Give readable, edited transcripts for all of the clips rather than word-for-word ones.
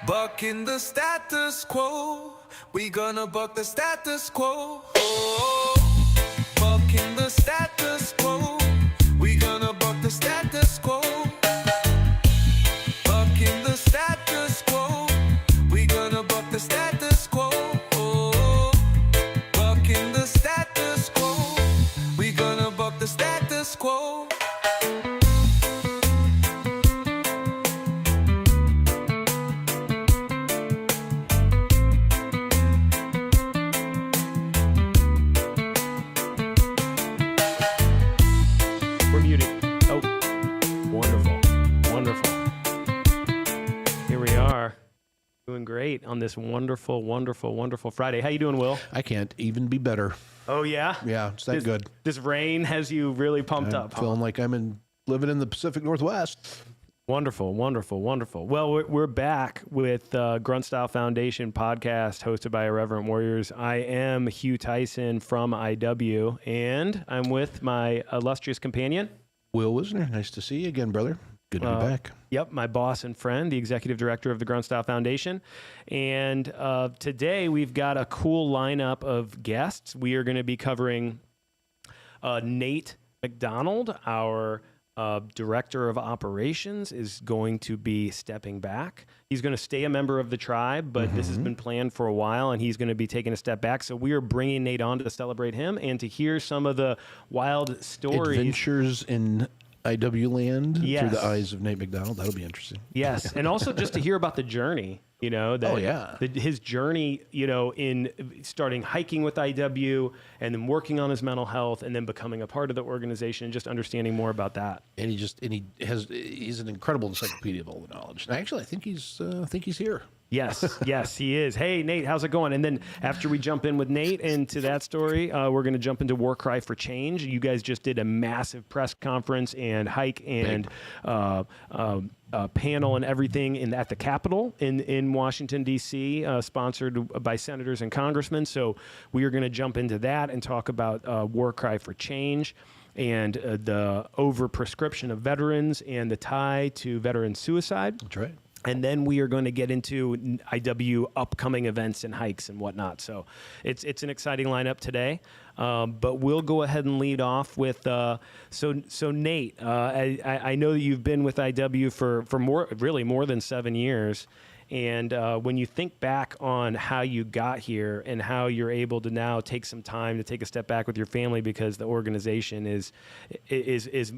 Bucking the status quo. We gonna buck the status quo. Oh, bucking the status quo. We gonna buck the status quo. Bucking the status quo. We gonna buck the status quo. Oh, bucking the status quo. We gonna buck the status quo. We're muted. Oh, wonderful. Wonderful. Here we are. Doing great on this wonderful, wonderful, wonderful Friday. How you doing, Will? I can't even be better. Oh, yeah? Yeah, it's that good. This rain has you really pumped I'm up, huh? feeling like living in the Pacific Northwest. Wonderful, wonderful, wonderful. Well, we're back with Grunt Style Foundation podcast hosted by Irreverent Warriors. I am Hugh Tyson from IW, and I'm with my illustrious companion. Will Wisner, nice to see you again, brother. Good to be back. Yep, my boss and friend, the executive director of the Grunt Style Foundation. And today we've got a cool lineup of guests. We are going to be covering Nate McDonald, our director of operations, is going to be stepping back. He's going to stay a member of the tribe, but this has been planned for a while, and he's going to be taking a step back. So we are bringing Nate on to celebrate him and to hear some of the wild stories. Adventures in IW land Yes. through the eyes of Nate McDonald. That'll be interesting. Yes, and also just to hear about the journey, his journey, in starting hiking with IW and then working on his mental health and then becoming a part of the organization and just understanding more about that. And he's an incredible encyclopedia of all the knowledge. And actually, I think he's here. Yes, he is. Hey, Nate, how's it going? And then after we jump in with Nate into that story, we're going to jump into War Cry for Change. You guys just did a massive press conference and hike and panel and everything at the Capitol in Washington, D.C., sponsored by senators and congressmen. So we are going to jump into that and talk about War Cry for Change and the overprescription of veterans and the tie to veteran suicide. That's right. And then we are going to get into IW upcoming events and hikes and whatnot. So it's an exciting lineup today. But we'll go ahead and lead off with so Nate. I know that you've been with IW for more than 7 years. And when you think back on how you got here and how you're able to now take some time to take a step back with your family because the organization is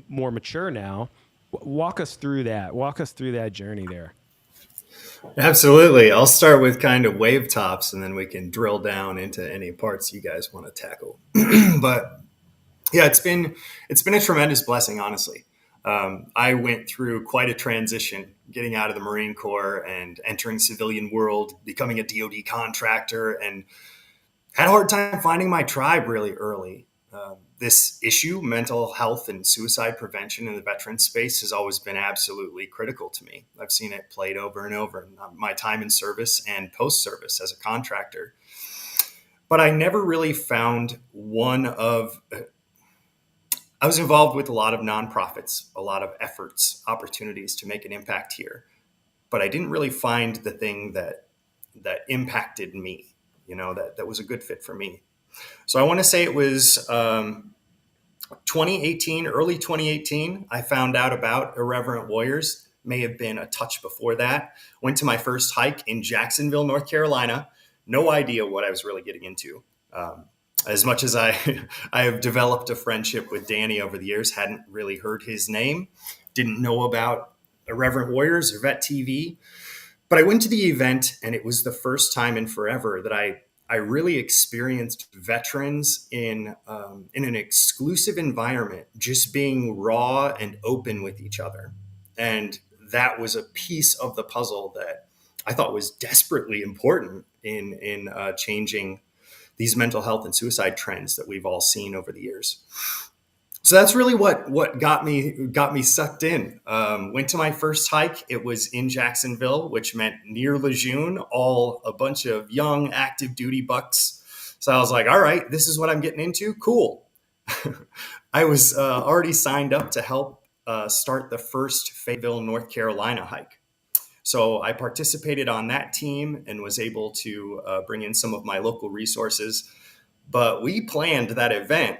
more mature now, walk us through that. Walk us through that journey there. Absolutely. I'll start with kind of wave tops and then we can drill down into any parts you guys want to tackle. But yeah, it's been a tremendous blessing, honestly. I went through quite a transition getting out of the Marine Corps and entering civilian world, becoming a DoD contractor, and had a hard time finding my tribe really early. This issue, mental health and suicide prevention in the veteran space, has always been absolutely critical to me. I've seen it played over and over in my time in service and post-service as a contractor. But I never really found I was involved with a lot of nonprofits, a lot of efforts, opportunities to make an impact here. But I didn't really find the thing that impacted me, that was a good fit for me. So I want to say it was 2018, early 2018, I found out about Irreverent Warriors. May have been a touch before that. Went to my first hike in Jacksonville, North Carolina. No idea what I was really getting into. As much as I have developed a friendship with Danny over the years, hadn't really heard his name, didn't know about Irreverent Warriors or Vet TV. But I went to the event, and it was the first time in forever that I really experienced veterans in an exclusive environment, just being raw and open with each other. And that was a piece of the puzzle that I thought was desperately important in changing these mental health and suicide trends that we've all seen over the years. So that's really what got me sucked in. Went to my first hike. It was in Jacksonville, which meant near Lejeune, all a bunch of young active duty bucks. So I was like, all right, this is what I'm getting into. Cool. I was already signed up to help start the first Fayetteville, North Carolina hike. So I participated on that team and was able to bring in some of my local resources. But we planned that event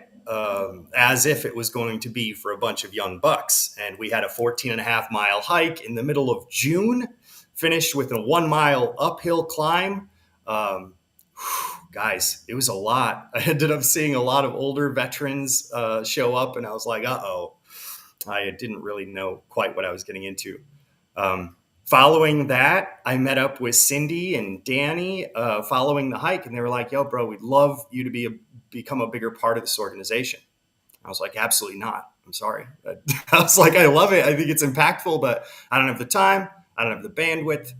as if it was going to be for a bunch of young bucks. And we had a 14.5 mile hike in the middle of June, finished with a 1 mile uphill climb. Um, Guys, it was a lot. I ended up seeing a lot of older veterans show up, and I was like, uh-oh. I didn't really know quite what I was getting into. Following that, I met up with Cindy and Danny following the hike, and they were like, yo, bro, we'd love you to become a bigger part of this organization. I was like, absolutely not. I'm sorry. I was like, I love it. I think it's impactful, but I don't have the time. I don't have the bandwidth.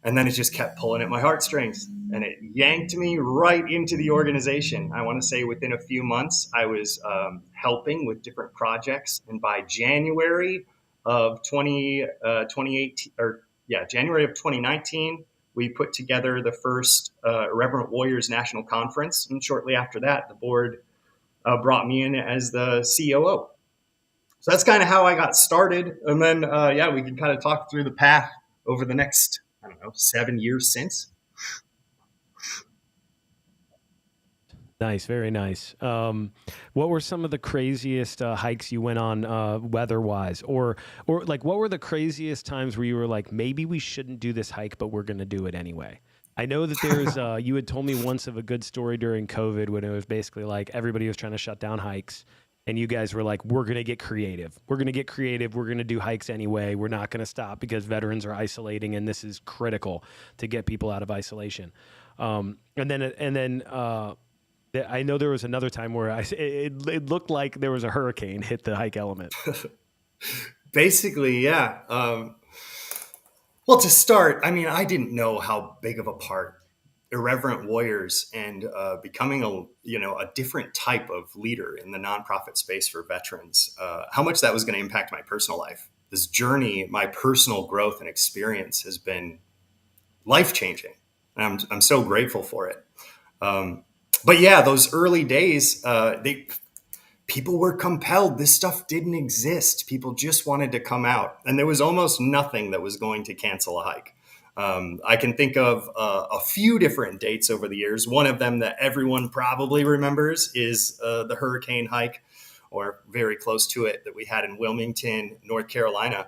And then it just kept pulling at my heartstrings, and it yanked me right into the organization. I want to say within a few months, I was helping with different projects. And by January of 2018, or yeah, January of 2019, we put together the first Irreverent Warriors National Conference. And shortly after that, the board brought me in as the COO. So that's kind of how I got started. And then, yeah, we can kind of talk through the path over the next, I don't know, 7 years since. Nice, very nice. What were some of the craziest hikes you went on weather-wise, or like what were the craziest times where you were like, maybe we shouldn't do this hike, but we're going to do it anyway? I know that there's. You had told me once of a good story during COVID when it was basically like everybody was trying to shut down hikes, and you guys were like, we're going to get creative. We're going to get creative. We're going to do hikes anyway. We're not going to stop because veterans are isolating, and this is critical to get people out of isolation. And then. I know there was another time where it looked like there was a hurricane hit the hike element. Basically, yeah. Well, to start, I mean, I didn't know how big of a part Irreverent Warriors and becoming a different type of leader in the nonprofit space for veterans, how much that was going to impact my personal life. This journey, my personal growth and experience has been life-changing. And I'm so grateful for it. But yeah, those early days, people were compelled. This stuff didn't exist. People just wanted to come out, and there was almost nothing that was going to cancel a hike. I can think of a few different dates over the years. One of them that everyone probably remembers is the hurricane hike, or very close to it, that we had in Wilmington, North Carolina.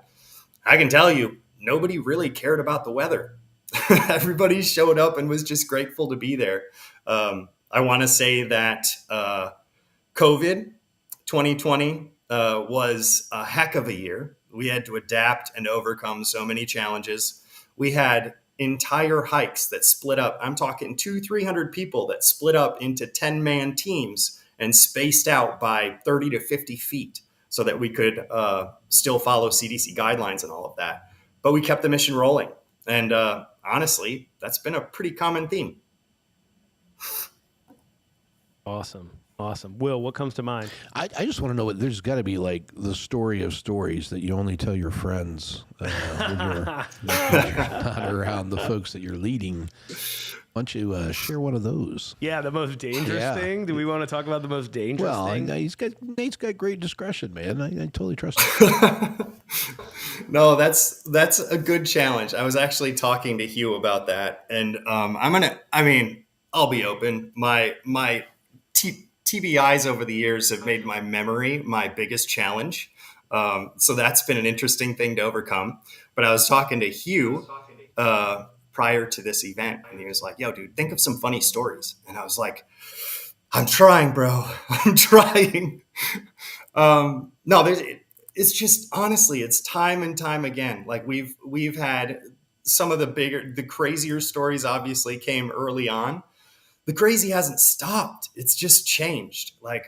I can tell you, nobody really cared about the weather. Everybody showed up and was just grateful to be there. I want to say that COVID 2020 was a heck of a year. We had to adapt and overcome so many challenges. We had entire hikes that split up. I'm talking 200-300 people that split up into 10-man teams and spaced out by 30 to 50 feet so that we could still follow CDC guidelines and all of that. But we kept the mission rolling. And honestly, that's been a pretty common theme. Awesome. Will, what comes to mind? I just want to know, there's got to be like the story of stories that you only tell your friends when you're not around the folks that you're leading. Why don't you share one of those? Yeah, the most dangerous thing? Do we want to talk about the most dangerous thing? Well, Nate's got great discretion, man. I totally trust him. No, that's a good challenge. I was actually talking to Hugh about that, and I'll be open. My TBIs over the years have made my memory my biggest challenge. So that's been an interesting thing to overcome. But I was talking to Hugh prior to this event, and he was like, yo, dude, think of some funny stories. And I was like, I'm trying, bro. I'm trying. It's just, honestly, it's time and time again. Like we've had some of the crazier stories obviously came early on. The crazy hasn't stopped. It's just changed. Like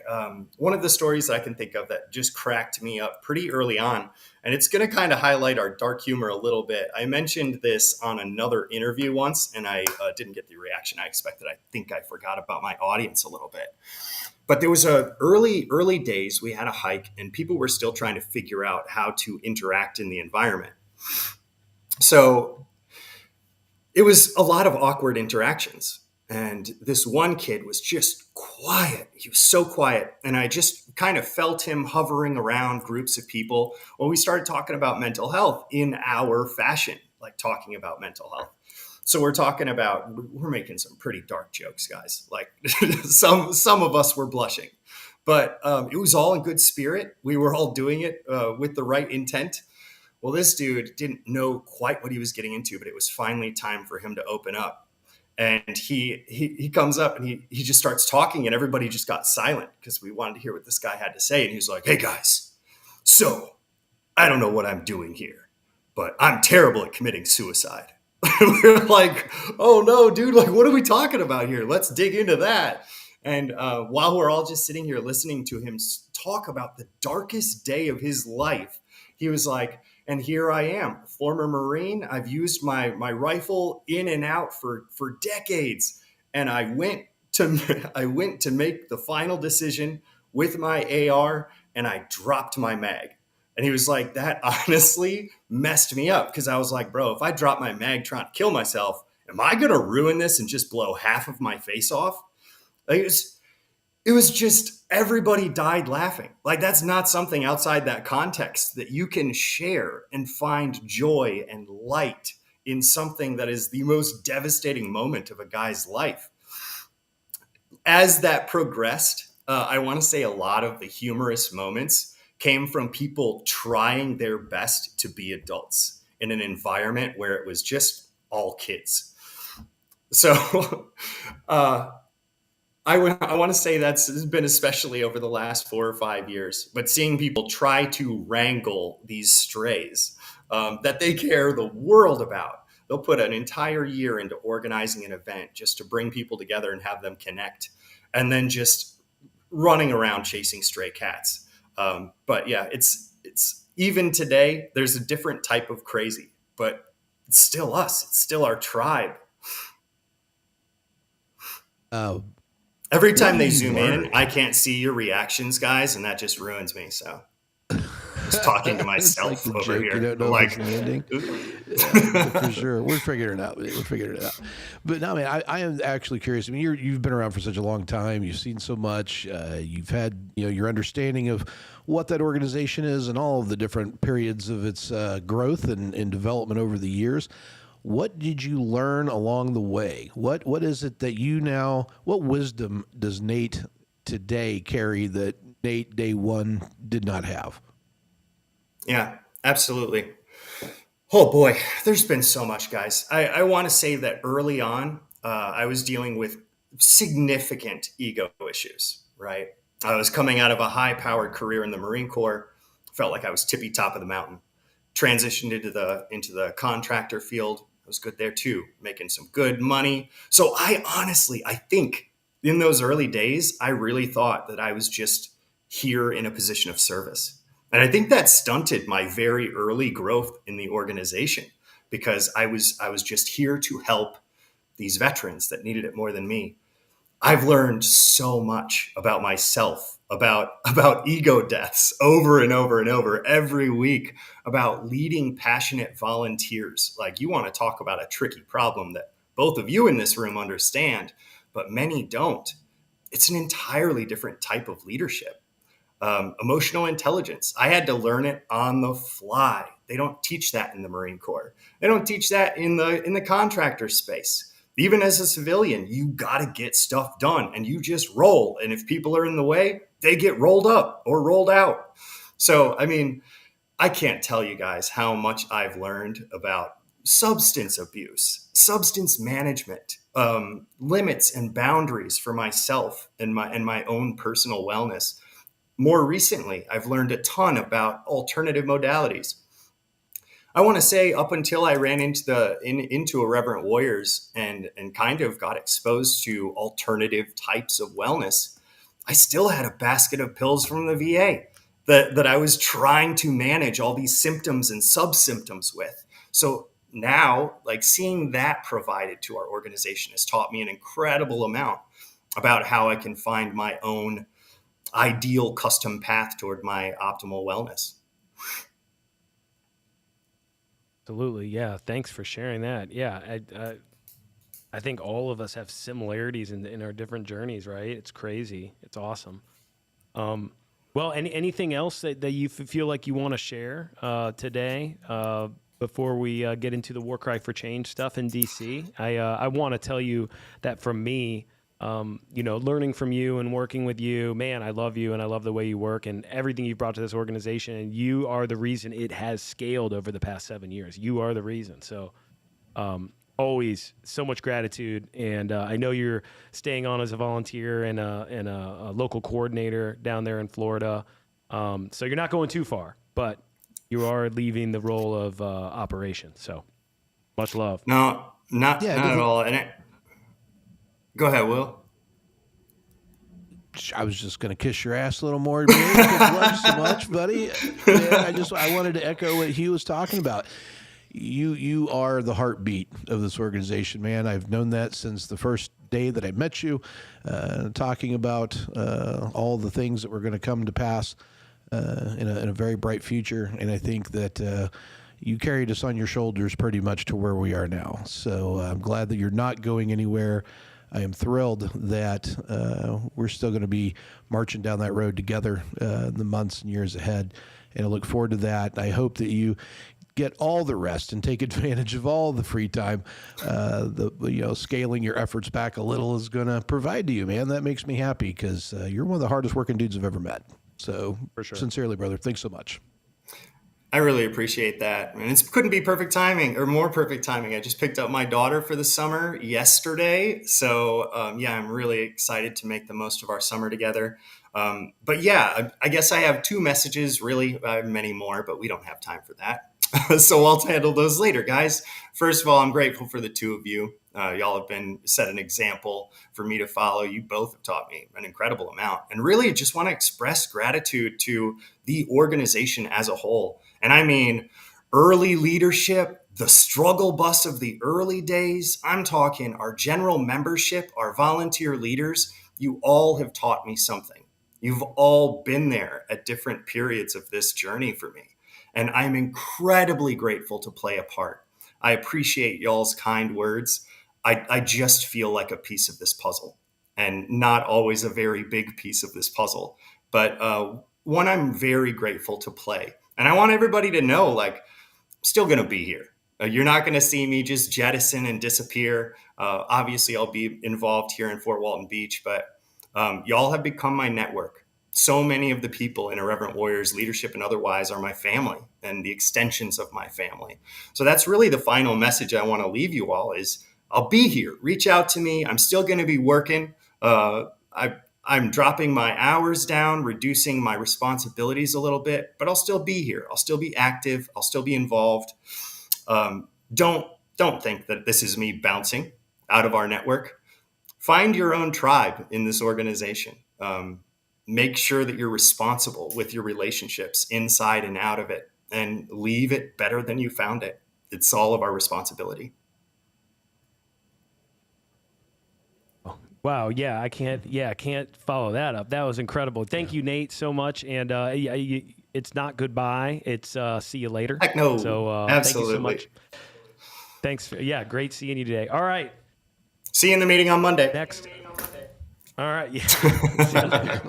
one of the stories that I can think of that just cracked me up pretty early on, and it's going to kind of highlight our dark humor a little bit. I mentioned this on another interview once, and I didn't get the reaction I expected. I think I forgot about my audience a little bit. But there was early days, we had a hike, and people were still trying to figure out how to interact in the environment. So it was a lot of awkward interactions. And this one kid was just quiet. He was so quiet. And I just kind of felt him hovering around groups of people. Well, we started talking about mental health in our fashion. like talking about mental health. So we're making some pretty dark jokes, guys. Like some of us were blushing, but it was all in good spirit. We were all doing it with the right intent. Well, this dude didn't know quite what he was getting into, but it was finally time for him to open up. And he comes up and he just starts talking, and everybody just got silent because we wanted to hear what this guy had to say. And he was like, "Hey guys, so I don't know what I'm doing here, but I'm terrible at committing suicide." We're like, "Oh no, dude! Like, what are we talking about here? Let's dig into that." And while we're all just sitting here listening to him talk about the darkest day of his life, he was like, "And here I am, former Marine. I've used my rifle in and out for decades, and I went to make the final decision with my AR, and I dropped my mag." And he was like, "That honestly messed me up," because I was like, "Bro, if I drop my mag trying to kill myself, am I gonna ruin this and just blow half of my face off?" Like, it was just everybody died laughing. Like, that's not something outside that context that you can share and find joy and light in something that is the most devastating moment of a guy's life. As that progressed, I want to say a lot of the humorous moments came from people trying their best to be adults in an environment where it was just all kids. So I want to say that's been especially over the last 4 or 5 years, but seeing people try to wrangle these strays that they care the world about. They'll put an entire year into organizing an event just to bring people together and have them connect, and then just running around chasing stray cats. But yeah, it's even today, there's a different type of crazy, but it's still us. It's still our tribe. Every time they zoom in, I can't see your reactions, guys, and that just ruins me. So just talking to myself like over joke, here. you don't know Like, if it's landing. Yeah, for sure. We're figuring it out. We're figuring it out. But no, man, I am actually curious. I mean, you've been around for such a long time. You've seen so much. You've had, your understanding of what that organization is and all of the different periods of its growth and development over the years. What did you learn along the way? What is it that what wisdom does Nate today carry that Nate day one did not have? yeah, absolutely. Oh boy, there's been so much, guys. I want to say that early on, I was dealing with significant ego issues, right? I was coming out of a high powered career in the Marine Corps, felt like I was tippy top of the mountain. Transitioned into the contractor field. I was good there too, making some good money. So I think in those early days, I really thought that I was just here in a position of service. And I think that stunted my very early growth in the organization because I was just here to help these veterans that needed it more than me. I've learned so much about myself, about ego deaths over and over and over every week, about leading passionate volunteers. Like, you want to talk about a tricky problem that both of you in this room understand, but many don't. It's an entirely different type of leadership. Emotional intelligence. I had to learn it on the fly. They don't teach that in the Marine Corps. They don't teach that in the contractor space. Even as a civilian, you got to get stuff done and you just roll. And if people are in the way, they get rolled up or rolled out. So, I mean, I can't tell you guys how much I've learned about substance abuse, substance management, limits and boundaries for myself and my own personal wellness. More recently, I've learned a ton about alternative modalities. I want to say up until I ran into Irreverent Warriors and kind of got exposed to alternative types of wellness, I still had a basket of pills from the VA that I was trying to manage all these symptoms and sub-symptoms with. So now, like, seeing that provided to our organization has taught me an incredible amount about how I can find my own ideal custom path toward my optimal wellness. Absolutely. Yeah. Thanks for sharing that. Yeah. I think all of us have similarities in our different journeys, right? It's crazy. It's awesome. Well, anything else that you feel like you want to share today before we get into the War Cry for Change stuff in DC. I want to tell you that from me, learning from you and working with you, man, I love you and I love the way you work and everything you've brought to this organization. And you are the reason it has scaled over the past 7 years. You are the reason. So always so much gratitude. And I know you're staying on as a volunteer and a local coordinator down there in Florida. So you're not going too far, but you are leaving the role of operation. So much love. No, not at all. And go ahead, Will. I was just going to kiss your ass a little more, man. Love so much, buddy. Man, I wanted to echo what Hugh was talking about. You are the heartbeat of this organization, man. I've known that since the first day that I met you, talking about all the things that were going to come to pass in a very bright future. And I think that you carried us on your shoulders pretty much to where we are now. So I'm glad that you're not going anywhere. I am thrilled that we're still going to be marching down that road together in the months and years ahead. And I look forward to that. I hope that you get all the rest and take advantage of all the free time. Scaling your efforts back a little is going to provide to you, man. That makes me happy because you're one of the hardest working dudes I've ever met. So for sure. Sincerely, brother, thanks so much. I really appreciate that. And it couldn't be perfect timing or more perfect timing. I just picked up my daughter for the summer yesterday. So I'm really excited to make the most of our summer together. But yeah, I guess I have two messages, really, many more, but we don't have time for that. So I'll handle those later, guys. First of all, I'm grateful for the two of you. Y'all have set an example for me to follow. You both have taught me an incredible amount. And really just want to express gratitude to the organization as a whole. And I mean, early leadership, the struggle bus of the early days. I'm talking our general membership, our volunteer leaders. You all have taught me something. You've all been there at different periods of this journey for me. And I'm incredibly grateful to play a part. I appreciate y'all's kind words. I just feel like a piece of this puzzle, and not always a very big piece of this puzzle, but one I'm very grateful to play. And I want everybody to know, like, I'm still going to be here. You're not going to see me just jettison and disappear. Obviously, I'll be involved here in Fort Walton Beach, but y'all have become my network. So many of the people in Irreverent Warriors leadership and otherwise are my family and the extensions of my family. So that's really the final message I want to leave you all is I'll be here. Reach out to me. I'm still going to be working. I'm dropping my hours down, reducing my responsibilities a little bit, but I'll still be here. I'll still be active. I'll still be involved. Don't think that this is me bouncing out of our network. Find your own tribe in this organization. Make sure that you're responsible with your relationships inside and out of it, and leave it better than you found it. It's all of our responsibility. Wow. Yeah, I can't follow that up. That was incredible. Thank you, Nate, so much. And it's not goodbye. It's see you later. Heck no. So absolutely. Thank you so much. Thanks. Great seeing you today. All right. See you in the meeting on Monday. Next. All right. Yeah.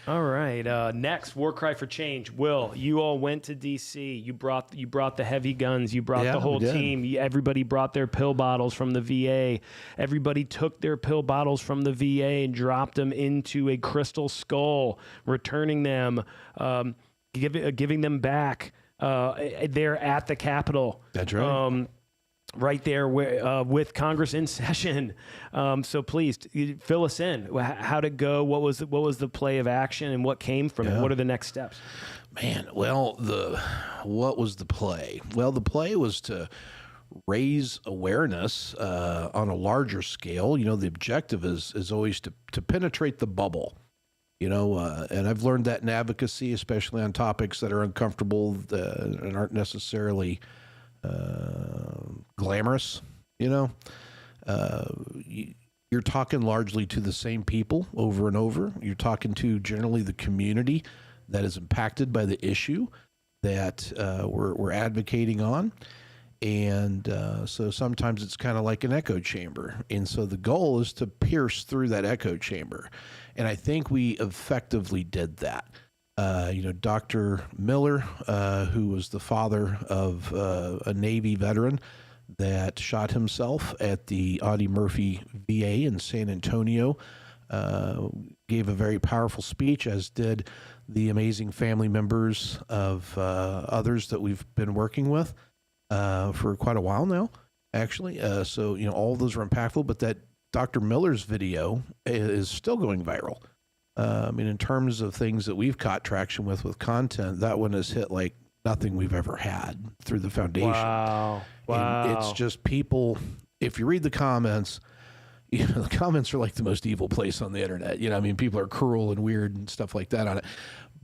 All right. Next, War Cry for Change. Will, you all went to DC. You brought the heavy guns. You brought the whole team. Everybody brought their pill bottles from the VA. Everybody took their pill bottles from the VA and dropped them into a crystal skull, returning them, giving them back there at the Capitol. That's right. Right there with Congress in session. So please fill us in. How'd it go? What was the play of action and what came from it? What are the next steps? Man, well, what was the play? Well, the play was to raise awareness on a larger scale. You know, the objective is always to penetrate the bubble. You know, and I've learned that in advocacy, especially on topics that are uncomfortable and aren't necessarily glamorous. You know, you're talking largely to the same people over and over. You're talking to generally the community that is impacted by the issue that we're advocating on. And so sometimes it's kind of like an echo chamber. And so the goal is to pierce through that echo chamber. And I think we effectively did that. Dr. Miller, who was the father of a Navy veteran that shot himself at the Audie Murphy VA in San Antonio, gave a very powerful speech, as did the amazing family members of others that we've been working with for quite a while now, actually. So, all of those were impactful, but that Dr. Miller's video is still going viral. In terms of things that we've caught traction with content, that one has hit like nothing we've ever had through the foundation. Wow. And it's just people, if you read the comments, the comments are like the most evil place on the internet. People are cruel and weird and stuff like that on it.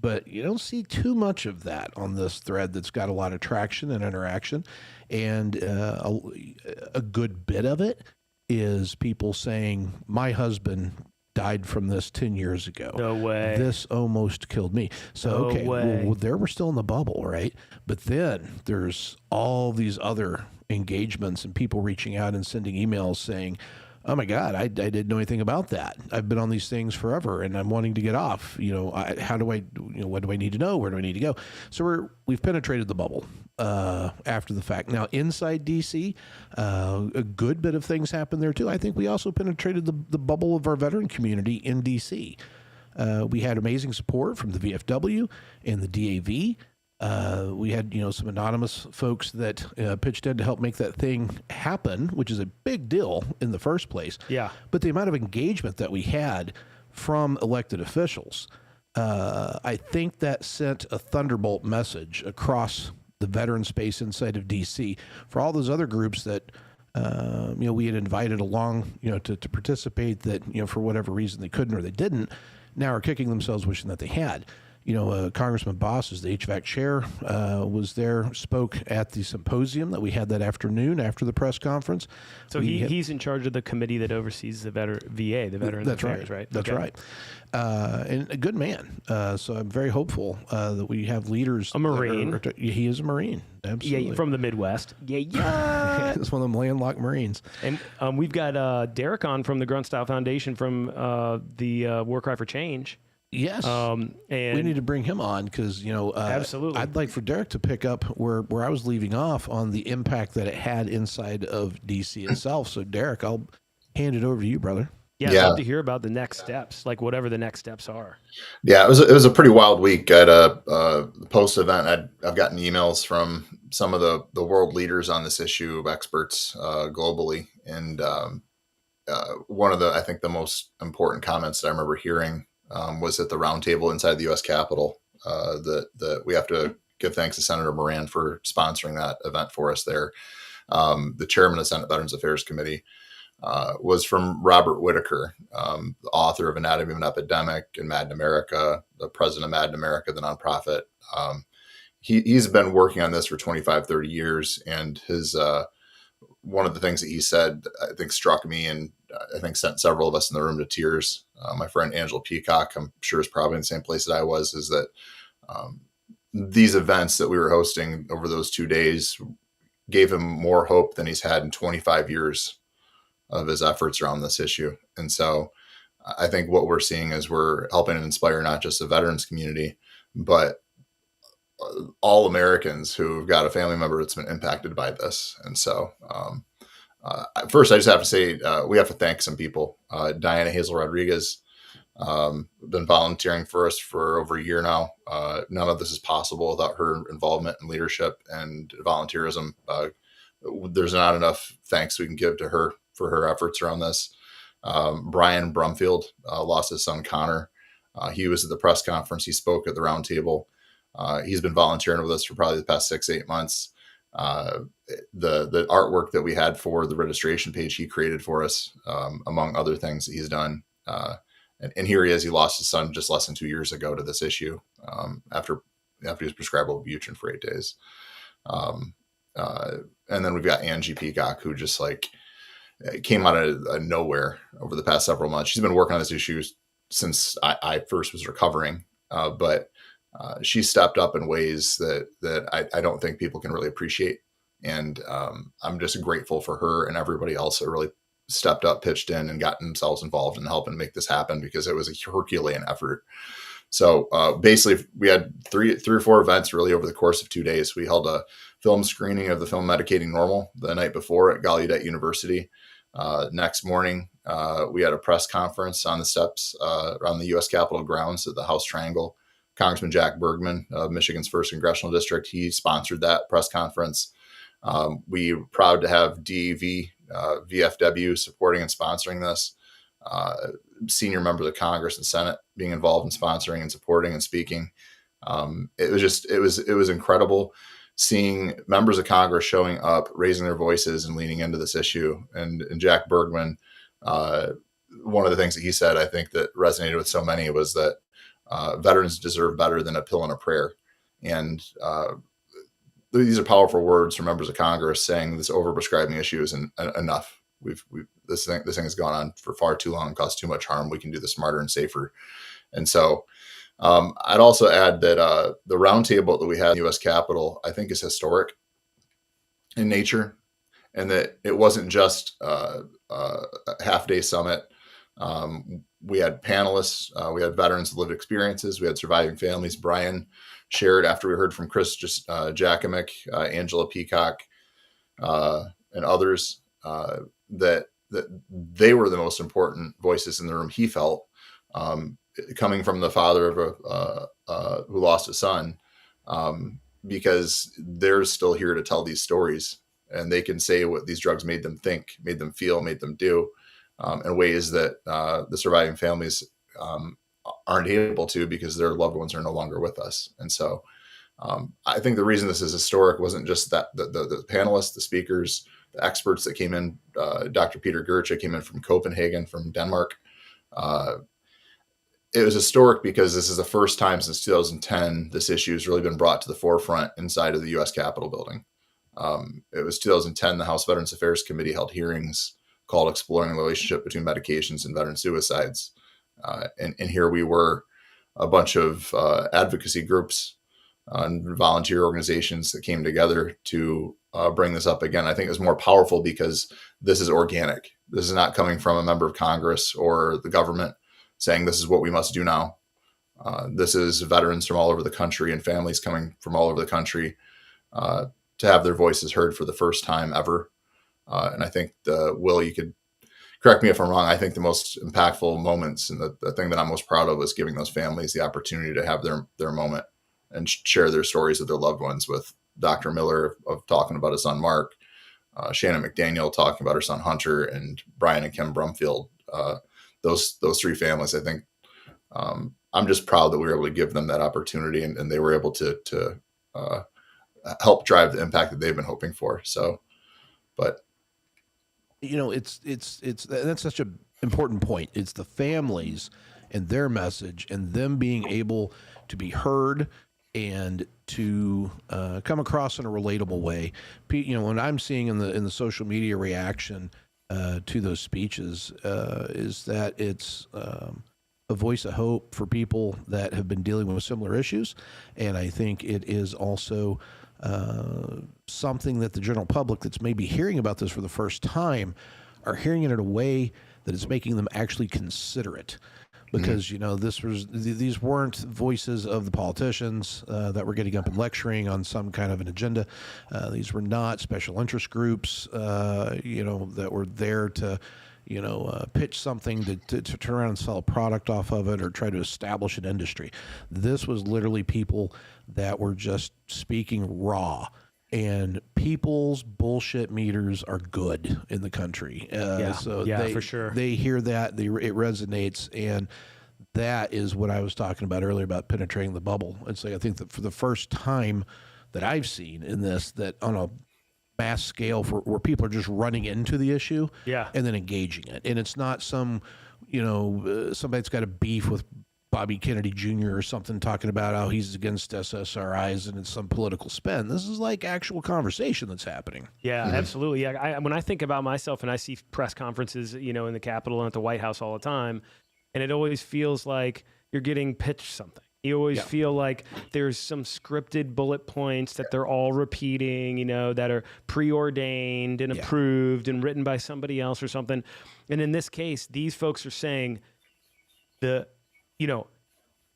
But you don't see too much of that on this thread that's got a lot of traction and interaction. And a good bit of it is people saying, my husband died from this 10 years ago. No way. This almost killed me. So, No okay, way. well, there we're still in the bubble, right? But then there's all these other engagements and people reaching out and sending emails saying, oh my God, I didn't know anything about that. I've been on these things forever and I'm wanting to get off. How do I, what do I need to know? Where do I need to go? So we've penetrated the bubble after the fact. Now, inside DC, a good bit of things happen there too. I think we also penetrated the bubble of our veteran community in DC. We had amazing support from the VFW and the DAV. We had, some anonymous folks that pitched in to help make that thing happen, which is a big deal in the first place. Yeah. But the amount of engagement that we had from elected officials, I think that sent a thunderbolt message across the veteran space inside of DC for all those other groups that, we had invited along, to participate that, for whatever reason they couldn't or they didn't, now are kicking themselves wishing that they had. Congressman Boss, as the HVAC chair, was there, spoke at the symposium that we had that afternoon after the press conference. So he's in charge of the committee that oversees the VA, the Veterans Affairs, right? That's Okay. right. And a good man. So I'm very hopeful that we have leaders. A Marine. He is a Marine. Absolutely. Yeah, from the Midwest. Yeah. It's one of them landlocked Marines. And we've got Derek on from the Grunt Style Foundation from the War Cry for Change. Yes. And we need to bring him on because, absolutely. I'd like for Derek to pick up where I was leaving off on the impact that it had inside of DC itself. So, Derek, I'll hand it over to you, brother. Yeah, I'd love to hear about the next steps, like whatever the next steps are. Yeah, it was a pretty wild week at a post event. I've gotten emails from some of the world leaders on this issue, experts globally, and one of I think the most important comments that I remember hearing was at the roundtable inside the U.S. Capitol. That we have to give thanks to Senator Moran for sponsoring that event for us there. The chairman of the Senate Veterans Affairs Committee was from Robert Whitaker, the author of Anatomy of an Epidemic and Mad in America, the president of Mad in America, the nonprofit. He's been working on this for 25, 30 years. And his one of the things that he said, I think struck me and I think sent several of us in the room to tears. My friend Angela Peacock, I'm sure is probably in the same place that I was, is that these events that we were hosting over those 2 days gave him more hope than he's had in 25 years of his efforts around this issue. And so I think what we're seeing is we're helping to inspire not just the veterans community, but all Americans who've got a family member that's been impacted by this. And so first, I just have to say, we have to thank some people. Diana Hazel Rodriguez, been volunteering for us for over a year now. None of this is possible without her involvement and leadership and volunteerism. There's not enough thanks we can give to her for her efforts around this. Brian Brumfield lost his son, Connor. He was at the press conference. He spoke at the roundtable. He's been volunteering with us for probably the past 6-8 months. The artwork that we had for the registration page he created for us, among other things that he's done. And here he is. He lost his son just less than 2 years ago to this issue after he was prescribed Wellbutrin for 8 days. And then we've got Angie Peacock, who just came out of nowhere over the past several months. She's been working on this issue since I first was recovering, but she stepped up in ways that I don't think people can really appreciate. And I'm just grateful for her and everybody else that really stepped up, pitched in, and got themselves involved in helping make this happen, because it was a Herculean effort So basically, we had three or four events really over the course of 2 days. We held a film screening of the film Medicating Normal the night before at Gallaudet University. Next morning, we had a press conference on the steps around the U.S. Capitol grounds at the House Triangle. Congressman Jack Bergman of Michigan's 1st Congressional District, he sponsored that press conference. We were proud to have DEV, VFW supporting and sponsoring this. Senior members of Congress and Senate being involved in sponsoring and supporting and speaking. It was incredible seeing members of Congress showing up, raising their voices and leaning into this issue. And Jack Bergman, one of the things that he said, I think that resonated with so many was that veterans deserve better than a pill and a prayer. And these are powerful words from members of Congress saying this overprescribing issue is enough. This thing has gone on for far too long, caused too much harm. We can do this smarter and safer. And so I'd also add that the roundtable that we had in the U.S. Capitol, I think, is historic in nature, and that it wasn't just a half-day summit. We had panelists, we had veterans with lived experiences, we had surviving families. Brian shared after we heard from Chris Jakimick, Angela Peacock, and others that they were the most important voices in the room. He felt, coming from the father of who lost a son, because they're still here to tell these stories, and they can say what these drugs made them think, made them feel, made them do, in ways that the surviving families aren't able to because their loved ones are no longer with us. And so I think the reason this is historic wasn't just that the panelists, the speakers, the experts that came in. Dr. Peter Gertje came in from Copenhagen, from Denmark. It was historic because this is the first time since 2010 this issue has really been brought to the forefront inside of the U.S. Capitol building. It was 2010, the House Veterans Affairs Committee held hearings called Exploring the Relationship Between Medications and Veteran Suicides. And here we were, a bunch of advocacy groups and volunteer organizations that came together to bring this up again. I think it was more powerful because this is organic. This is not coming from a member of Congress or the government saying this is what we must do now. This is veterans from all over the country and families coming from all over the country to have their voices heard for the first time ever. And I think, Will, you could correct me if I'm wrong, I think the most impactful moments and the thing that I'm most proud of was giving those families the opportunity to have their moment and share their stories with their loved ones, with Dr. Miller of talking about his son, Mark, Shannon McDaniel talking about her son, Hunter, and Brian and Kim Brumfield. Those three families, I think, I'm just proud that we were able to give them that opportunity and they were able to help drive the impact that they've been hoping for. So, but it's that's such an important point. It's the families and their message and them being able to be heard and to come across in a relatable way. What I'm seeing in the social media reaction to those speeches is that it's a voice of hope for people that have been dealing with similar issues, and I think it is also something that the general public that's maybe hearing about this for the first time are hearing it in a way that is making them actually consider it. Because these weren't voices of the politicians that were getting up and lecturing on some kind of an agenda. These were not special interest groups, that were there to, pitch something to turn around and sell a product off of it or try to establish an industry. This was literally people that were just speaking raw. And people's bullshit meters are good in the country. For sure. They hear that, it resonates, and that is what I was talking about earlier about penetrating the bubble. And so I think that for the first time that I've seen in this, that on a mass scale where people are just running into the issue and then engaging it. And it's not some, somebody that's got a beef with Bobby Kennedy Jr. or something talking about how he's against SSRIs and it's some political spin. This is like actual conversation that's happening. Yeah, absolutely. Yeah, when I think about myself and I see press conferences, in the Capitol and at the White House all the time, and it always feels like you're getting pitched something. You always feel like there's some scripted bullet points that they're all repeating, that are preordained and approved and written by somebody else or something. And in this case, these folks are saying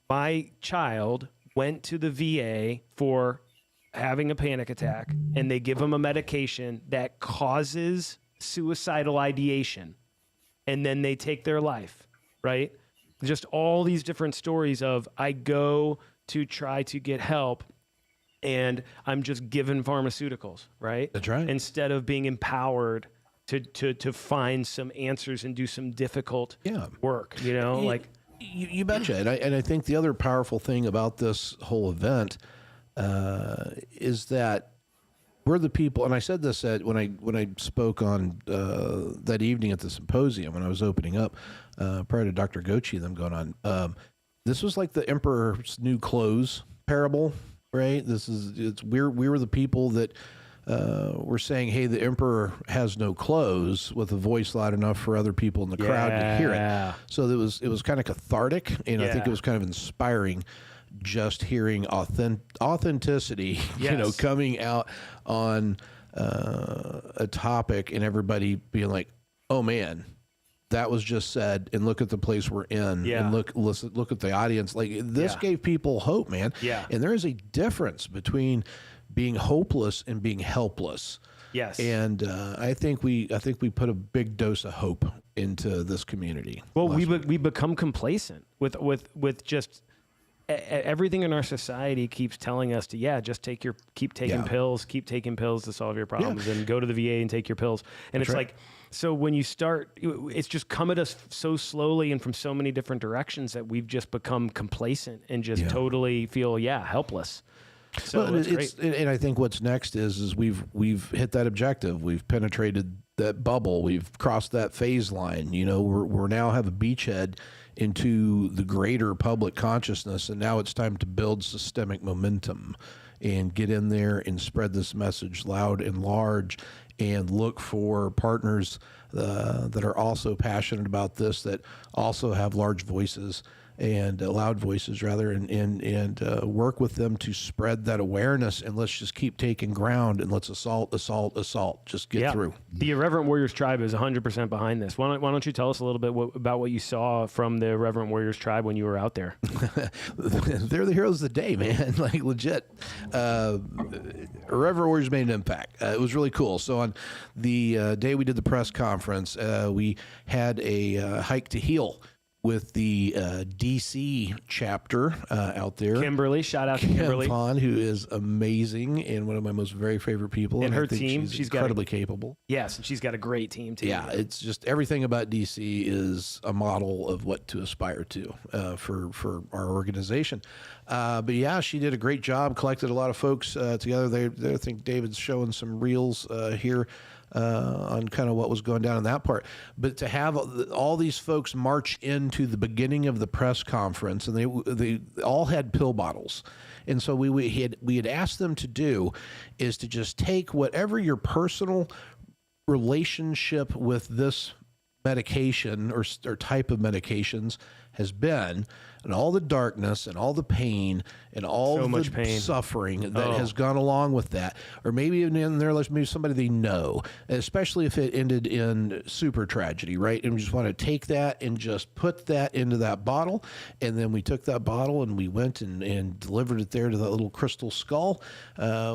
my child went to the VA for having a panic attack, and they give them a medication that causes suicidal ideation, and then they take their life, right? Just all these different stories of I go to try to get help, and I'm just given pharmaceuticals, right? That's right. Instead of being empowered to find some answers and do some difficult work, You betcha. And I think the other powerful thing about this whole event is that we're the people, and I said this when I spoke on that evening at the symposium when I was opening up prior to Dr. Gochi and them going on. This was like the Emperor's New Clothes parable, right? We were the people that were saying, hey, the Emperor has no clothes, with a voice loud enough for other people in the crowd to hear it. So it was kind of cathartic, and I think it was kind of inspiring just hearing authenticity, coming out on a topic and everybody being like, oh man, that was just said, and look at the place we're in, and look at the audience. Like, this gave people hope, man. And there is a difference between being hopeless and being helpless. Yes. And I think we put a big dose of hope into this community. Well, we become complacent with just everything in our society keeps telling us to just keep taking pills to solve your problems, and go to the VA and take your pills. And it's like, so when you start, it's just come at us so slowly and from so many different directions that we've just become complacent and just totally feel helpless. So well, and I think what's next is we've hit that objective. We've penetrated that bubble. We've crossed that phase line. We're now have a beachhead into the greater public consciousness, and now it's time to build systemic momentum and get in there and spread this message loud and large, and look for partners that are also passionate about this, that also have large voices and loud voices rather, and work with them to spread that awareness. And let's just keep taking ground, and let's assault, just get through. The Irreverent Warriors Tribe is 100% behind this. Why don't you tell us a little bit about what you saw from the Irreverent Warriors Tribe when you were out there? They're the heroes of the day, man. Like, legit. Irreverent Warriors made an impact. It was really cool. So on the day we did the press conference, we had a hike to heal with the DC chapter out there. Kimberly, shout out to Kimberly. Kim Vaughn, who is amazing and one of my most very favorite people. And her team, she's incredibly capable. Yes, and she's got a great team too. Yeah, it's just everything about DC is a model of what to aspire to for our organization. But yeah, she did a great job, collected a lot of folks together. I think David's showing some reels here on kind of what was going down in that part. But to have all these folks march into the beginning of the press conference, and they all had pill bottles. And so we had asked them to do is to just take whatever your personal relationship with this medication or type of medications has been, and all the darkness and all the pain and all the suffering that has gone along with that, or maybe even in their lives, maybe somebody they know, especially if it ended in super tragedy, right? And we just want to take that and just put that into that bottle. And then we took that bottle and we went and delivered it there to that little crystal skull,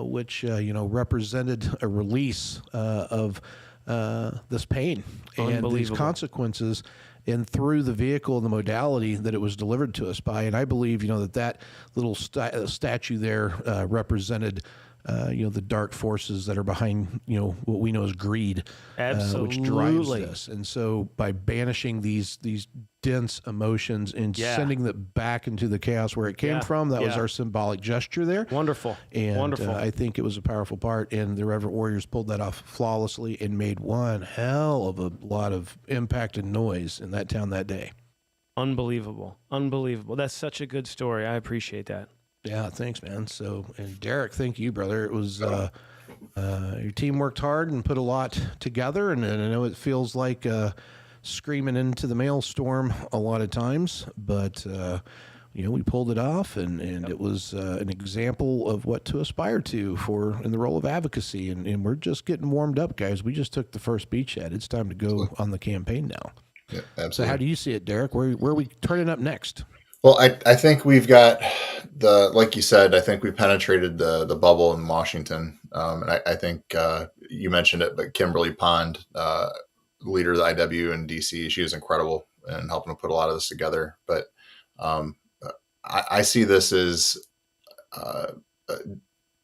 which represented a release of this pain and these consequences, and through the vehicle and the modality that it was delivered to us by. And I believe, that little statue there represented, the dark forces that are behind, what we know as greed, which drives this. And so by banishing these dense emotions and sending them back into the chaos where it came from, that was our symbolic gesture there. Wonderful. And I think it was a powerful part, and the Reverent Warriors pulled that off flawlessly and made one hell of a lot of impact and noise in that town that day. Unbelievable. That's such a good story. I appreciate that. Yeah, thanks, man. So, and Derek, thank you, brother. It was your team worked hard and put a lot together, and I know it feels like screaming into the maelstrom a lot of times, but we pulled it off, and it was an example of what to aspire to in the role of advocacy, and we're just getting warmed up, guys. We just took the first beachhead. It's time to go on the campaign now. Yeah, absolutely. So how do you see it, Derek? Where are we turning up next? Well, I think we've got like you said, I think we've penetrated the bubble in Washington. And I think you mentioned it, but Kimberly Pond, leader of the IW in DC, she was incredible in helping to put a lot of this together. But um, I see this as uh,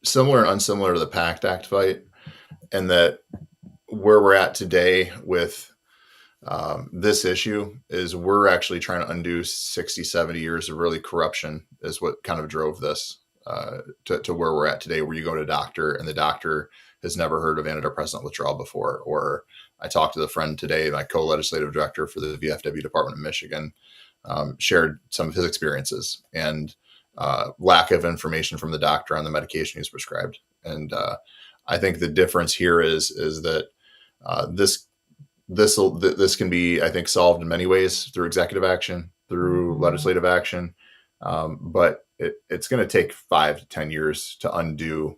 similar and unsimilar to the PACT Act fight, and that where we're at today with this issue is we're actually trying to undo 60, 70 years of really corruption is what kind of drove this to where we're at today, where you go to a doctor and the doctor has never heard of antidepressant withdrawal before. Or I talked to the friend today, my co-legislative director for the VFW Department of Michigan, shared some of his experiences and lack of information from the doctor on the medication he's prescribed. And I think the difference here is that this can be, I think, solved in many ways through executive action, through legislative action, but it's going to take 5 to 10 years to undo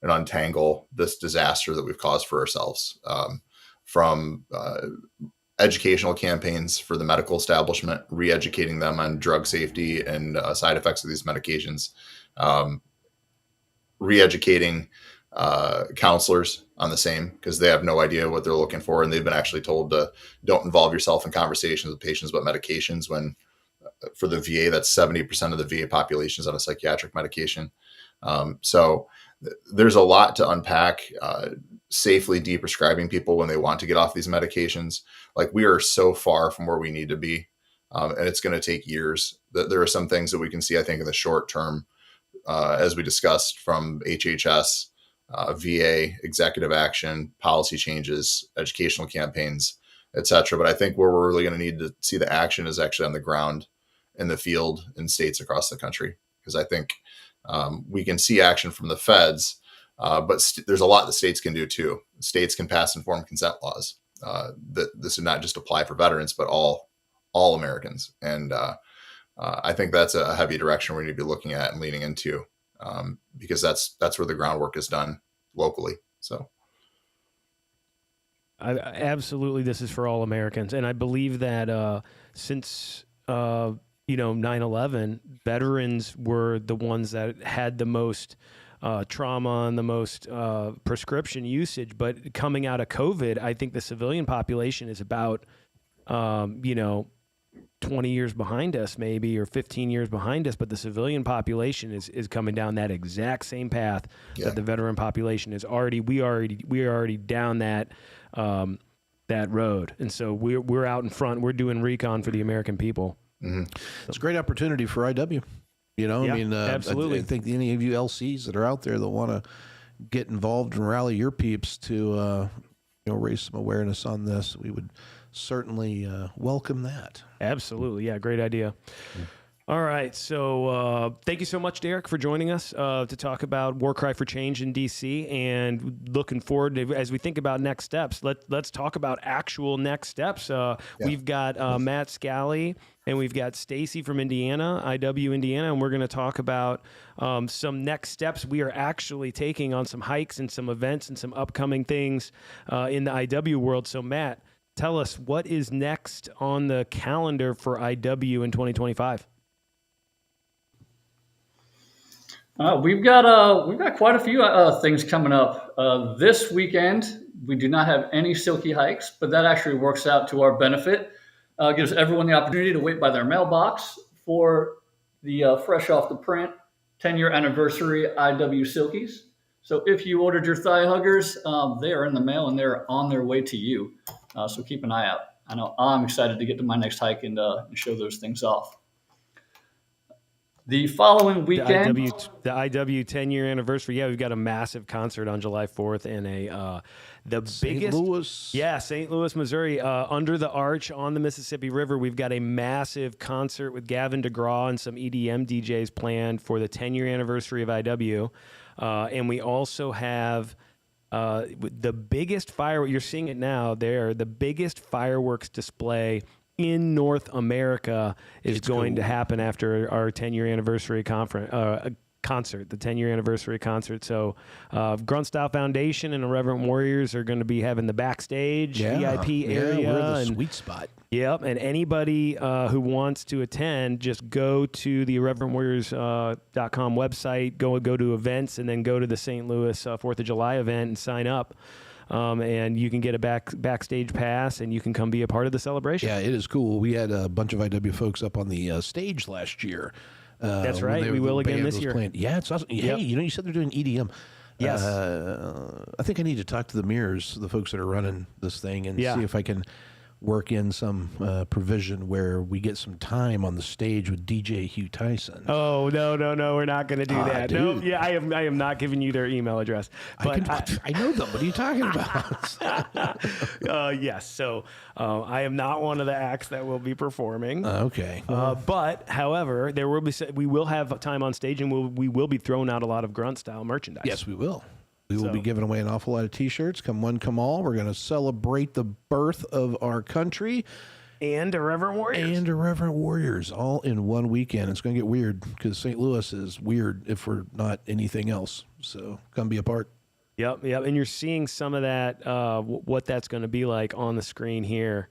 and untangle this disaster that we've caused for ourselves, from educational campaigns for the medical establishment, re-educating them on drug safety and side effects of these medications, re-educating counselors on the same, because they have no idea what they're looking for, and they've been actually told to don't involve yourself in conversations with patients about medications, when for the VA, that's 70% of the VA population is on a psychiatric medication. So there's a lot to unpack. Safely deprescribing people when they want to get off these medications. Like, we are so far from where we need to be, and it's going to take years. There are some things that we can see, I think, in the short term, as we discussed, from HHS, VA, executive action, policy changes, educational campaigns, etc. But I think where we're really going to need to see the action is actually on the ground, in the field, in states across the country. Because I think we can see action from the feds, but there's a lot the states can do too. States can pass informed consent laws. That this would not just apply for veterans, but all Americans. And I think that's a heavy direction we need to be looking at and leaning into, because that's where the groundwork is done locally. So, Absolutely, this is for all Americans, and I believe that since 9/11, veterans were the ones that had the most trauma and the most prescription usage. But coming out of COVID, I think the civilian population is about 20 years behind us, maybe, or 15 years behind us, but the civilian population is coming down that exact same path that the veteran population is already. We are already down that road, and so we're out in front. We're doing recon for the American people. mm-hmm. It's a great opportunity for IW. Absolutely. I think any of you LCs that are out there that want to get involved and rally your peeps to raise some awareness on this, we would certainly welcome that. Absolutely. Yeah, great idea. All right. So thank you so much, Derek, for joining us to talk about War Cry for Change in D.C. And looking forward to, as we think about next steps, let's talk about actual next steps. We've got Matt Scally and we've got Stacy from Indiana, IW Indiana, and we're going to talk about some next steps we are actually taking on some hikes and some events and some upcoming things in the IW world. So, Matt, tell us, what is next on the calendar for IW in 2025? We've got quite a few things coming up. This weekend, we do not have any silky hikes, but that actually works out to our benefit. Gives everyone the opportunity to wait by their mailbox for the fresh off the print 10-year anniversary IW Silkies. So if you ordered your thigh huggers, they are in the mail and they're on their way to you. So keep an eye out. I know I'm excited to get to my next hike and show those things off. The following weekend, the IW 10-year anniversary. Yeah, we've got a massive concert on July 4th in the St. biggest, Louis. Yeah, St. Louis, Missouri, under the arch on the Mississippi River. We've got a massive concert with Gavin DeGraw and some EDM DJs planned for the 10-year anniversary of IW, and we also have the biggest fireworks. You're seeing it now. There, the biggest fireworks display in North America is going to happen after our 10-year anniversary concert, the 10-year anniversary concert. So Grunt Style Foundation and Irreverent Warriors are going to be having the backstage VIP area. We're the and sweet spot. Yep, and anybody who wants to attend, just go to the irreverentwarriors.com website, go to events, and then go to the St. Louis 4th of July event and sign up. And you can get a backstage pass, and you can come be a part of the celebration. Yeah, it is cool. We had a bunch of IW folks up on the stage last year. That's right. We will again this year. Playing. Yeah, it's awesome. Yep. Hey, you said they're doing EDM. Yes. I think I need to talk to the Mirrors, the folks that are running this thing, and see if I can work in some provision where we get some time on the stage with DJ Hugh Tyson. Oh, no, we're not going to do that. No, dude. yeah, I am not giving you their email address. But I know them. What are you talking about? yes, so I am not one of the acts that will be performing. Okay. But, however, we will have time on stage, and we will be throwing out a lot of Grunt style merchandise. Yes, we will. We will be giving away an awful lot of T-shirts. Come one, come all. We're going to celebrate the birth of our country. And Irreverent Warriors. All in one weekend. It's going to get weird because St. Louis is weird if we're not anything else. So come be a part. Yep. And you're seeing some of that, what that's going to be like on the screen here.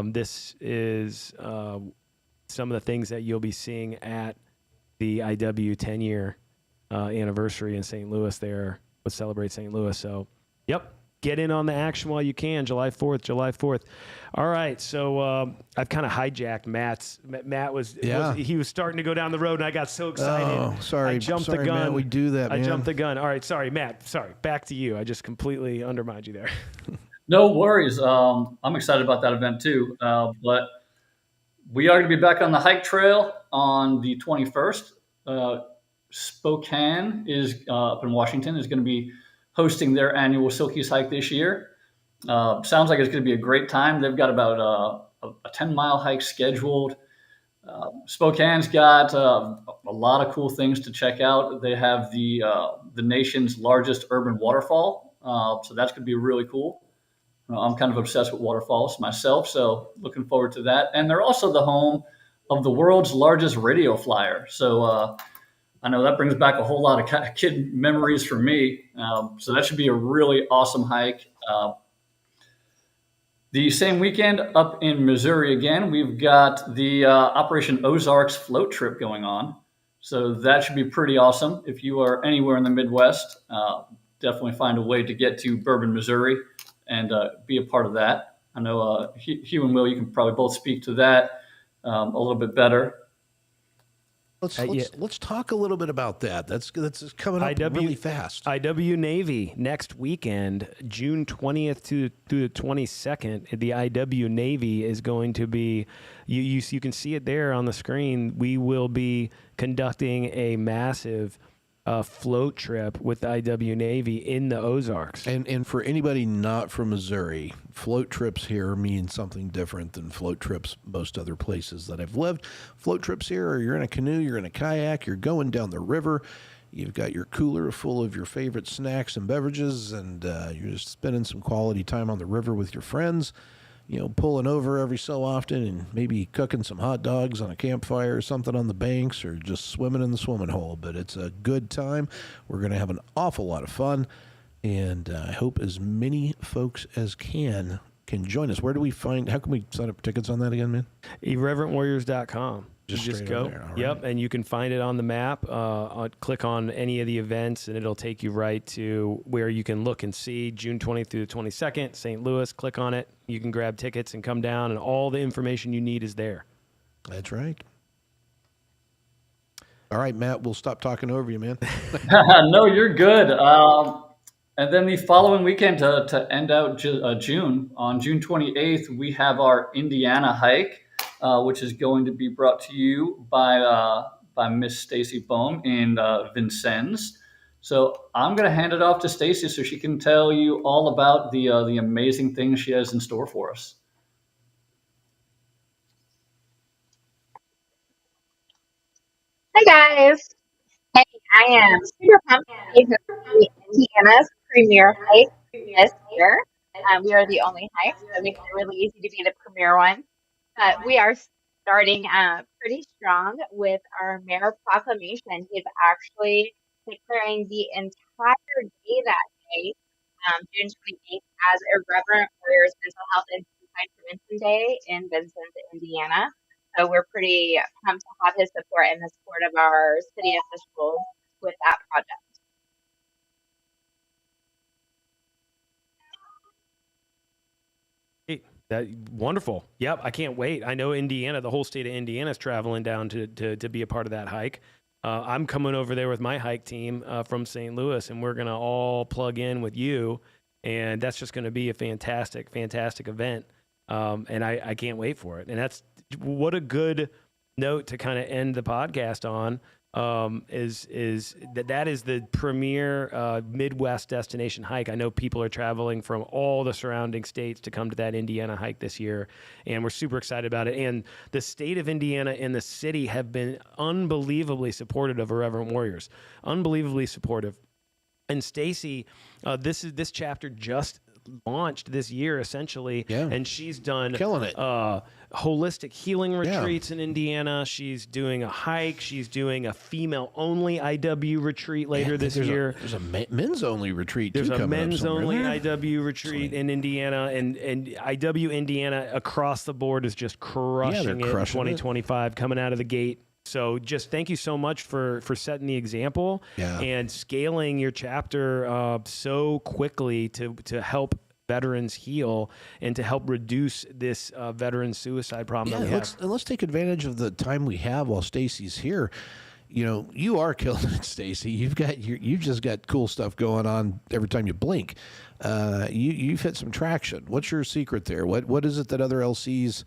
This is some of the things that you'll be seeing at the IW 10-year anniversary in St. Louis there. Let's celebrate St. Louis. So, yep, get in on the action while you can. July 4th. All right, so I've kind of hijacked Matt's. Matt was he was starting to go down the road, and I got so excited. Oh, sorry. I jumped the gun. Matt, we do that, man. I jumped the gun. All right, sorry, Matt. Sorry, back to you. I just completely undermined you there. No worries. I'm excited about that event too. But we are going to be back on the hike trail on the 21st. Spokane is up in Washington is going to be hosting their annual Silkies hike this year. Sounds like it's going to be a great time. They've got about a 10-mile hike scheduled. Spokane's got a lot of cool things to check out. They have the nation's largest urban waterfall, so that's going to be really cool. I'm kind of obsessed with waterfalls myself, so looking forward to that. And they're also the home of the world's largest radio flyer. So I know that brings back a whole lot of kid memories for me. So that should be a really awesome hike. The same weekend up in Missouri again, we've got the Operation Ozarks float trip going on. So that should be pretty awesome. If you are anywhere in the Midwest, definitely find a way to get to Bourbon, Missouri and be a part of that. I know Hugh and Will, you can probably both speak to that a little bit better. Let's talk a little bit about that. That's coming up really fast. IW Navy next weekend, June 20th through the 22nd. The IW Navy is going to be, you can see it there on the screen. We will be conducting a massive float trip with the IW Navy in the Ozarks. And for anybody not from Missouri, float trips here mean something different than float trips most other places that I've lived. Float trips here are you're in a canoe, you're in a kayak, you're going down the river. You've got your cooler full of your favorite snacks and beverages, and you're just spending some quality time on the river with your friends. You know, pulling over every so often and maybe cooking some hot dogs on a campfire or something on the banks, or just swimming in the swimming hole. But it's a good time. We're going to have an awful lot of fun, and I hope as many folks as can join us. Where do we find, how can we sign up tickets on that again, man? irreverentwarriors.com. Just go. there. Right. Yep, and you can find it on the map. Click on any of the events, and it'll take you right to where you can look and see June 20th through the 22nd, St. Louis. Click on it. You can grab tickets and come down, and all the information you need is there. That's right. All right, Matt, we'll stop talking over you, man. No, you're good. And then the following weekend to end out June, on June 28th, we have our Indiana hike, which is going to be brought to you by Miss Stacy Bohm in Vincennes. So I'm going to hand it off to Stacy so she can tell you all about the amazing things she has in store for us. Hi guys. Hey, I am super pumped to be Indiana's premier hike this year. We are the only hike, so it makes it really easy to be the premier one. But we are starting pretty strong with our mayor proclamation. He's actually declaring the entire day that day, June 28th, as Irreverent Warriors Mental Health and Suicide Prevention Day in Vincent, Indiana. So we're pretty pumped to have his support and the support of our city officials with that project. That wonderful. Yep, I can't wait. I know Indiana, the whole state of Indiana is traveling down to be a part of that hike. I'm coming over there with my hike team from St. Louis, and we're gonna all plug in with you, and that's just gonna be a fantastic, fantastic event. And I can't wait for it. And that's what a good note to kind of end the podcast on. Is that is the premier Midwest destination hike. I know people are traveling from all the surrounding states to come to that Indiana hike this year, and we're super excited about it. And the state of Indiana and the city have been unbelievably supportive of Irreverent Warriors, unbelievably supportive. And Stacy, this chapter just launched this year essentially, and she's done killing it. Holistic healing retreats in Indiana. She's doing a hike. She's doing a female only IW retreat later this year. There's a men's only retreat. There's a men's only there. IW retreat in Indiana, and IW Indiana across the board is just crushing it in 2025 coming out of the gate. So just thank you so much for setting the example and scaling your chapter so quickly to help veterans heal and to help reduce this veteran suicide problem that we have. Let's take advantage of the time we have while Stacy's here. You know, you are killing it, Stacy. You've just got cool stuff going on every time you blink. You've hit some traction. What's your secret there? What is it that other LCs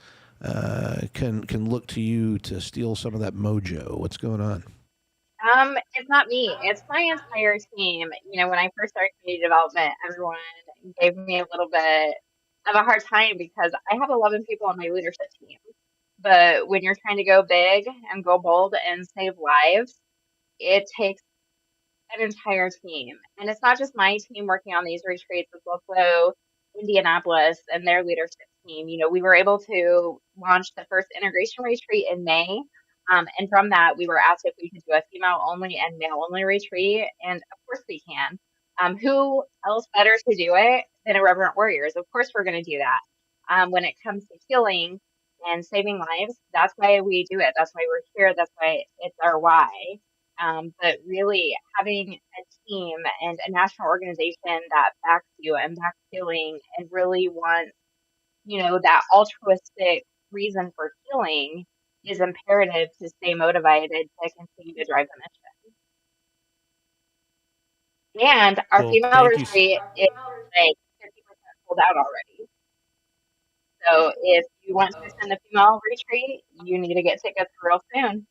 can look to you to steal some of that mojo? What's going on? It's not me. It's my entire team. You know, when I first started community development, everyone gave me a little bit of a hard time because I have 11 people on my leadership team. But when you're trying to go big and go bold and save lives, it takes an entire team. And it's not just my team working on these retreats, it's also Indianapolis and their leadership team. You know, we were able to launch the first integration retreat in May. And from that, we were asked if we could do a female only and male only retreat. And of course we can. Who else better to do it than Irreverent Warriors? Of course we're going to do that. When it comes to healing and saving lives, that's why we do it. That's why we're here. That's why it's our why. But really having a team and a national organization that backs you and backs healing and really wants, you know, that altruistic reason for healing is imperative to stay motivated to continue to drive the mission. And our female retreat is like 50% sold out already. So if you want to attend the female retreat, you need to get tickets real soon.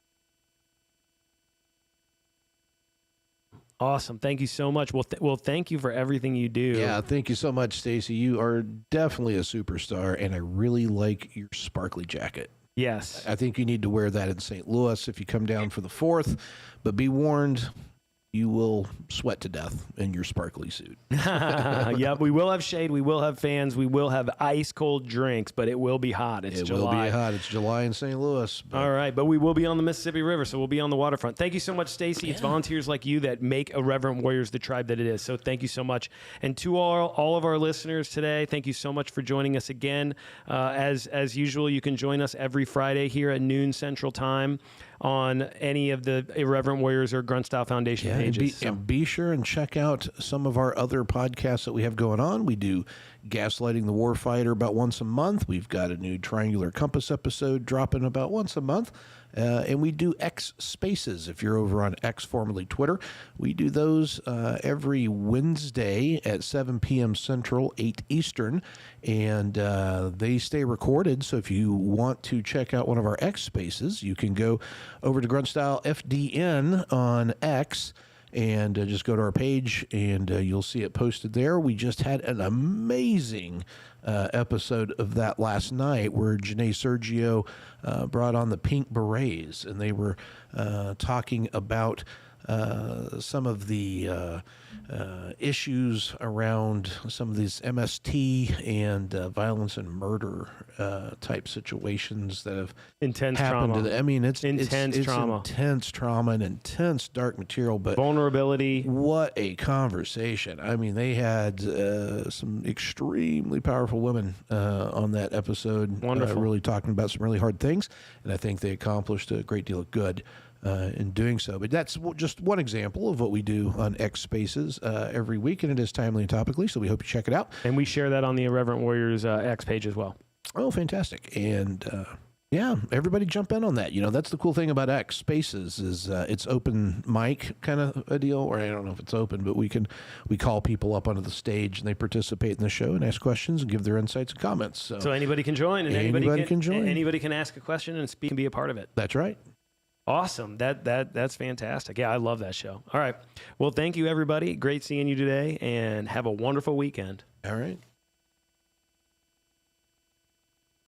Awesome. Thank you so much. Well, thank you for everything you do. Yeah, thank you so much, Stacy. You are definitely a superstar, and I really like your sparkly jacket. Yes. I think you need to wear that in St. Louis if you come down for the 4th, but be warned, you will sweat to death in your sparkly suit. Yeah, we will have shade. We will have fans. We will have ice cold drinks, but it will be hot. It's July. It will be hot. It's July in St. Louis. All right, but we will be on the Mississippi River, so we'll be on the waterfront. Thank you so much, Stacy. It's volunteers like you that make Irreverent Warriors the tribe that it is. So thank you so much. And to all of our listeners today, thank you so much for joining us again. As usual, you can join us every Friday here at noon Central Time on any of the Irreverent Warriors or Grunt Style Foundation pages. And be sure and check out some of our other podcasts that we have going on. We do Gaslighting the Warfighter about once a month. We've got a new Triangular Compass episode dropping about once a month. And we do X Spaces. If you're over on X, formerly Twitter, we do those every Wednesday at 7 p.m. Central, 8 Eastern. And they stay recorded. So if you want to check out one of our X Spaces, you can go over to Grunt Style FDN on X and just go to our page and you'll see it posted there. We just had an amazing episode of that last night where Janae Sergio brought on the Pink Berets, and they were talking about some of the issues around some of these MST and violence and murder type situations that have Intense happened trauma. to them. I mean, it's Intense trauma. intense trauma and intense dark material, but Vulnerability. what a conversation. I mean, they had some extremely powerful women on that episode. Wonderful. Really talking about some really hard things, and I think they accomplished a great deal of good in doing so. But that's just one example of what we do on X Spaces every week, and it is timely and topically, so we hope you check it out. And we share that on the Irreverent Warriors X page as well. Oh, fantastic. And yeah, everybody jump in on that. You know, that's the cool thing about X Spaces is it's open mic kind of a deal, or I don't know if it's open, but we call people up onto the stage and they participate in the show and ask questions and give their insights and comments. So anybody can join, and anybody can join. Anybody can ask a question and speak and be a part of it. That's right. Awesome. That's fantastic. Yeah, I love that show. All right. Well, thank you, everybody. Great seeing you today, and have a wonderful weekend. All right.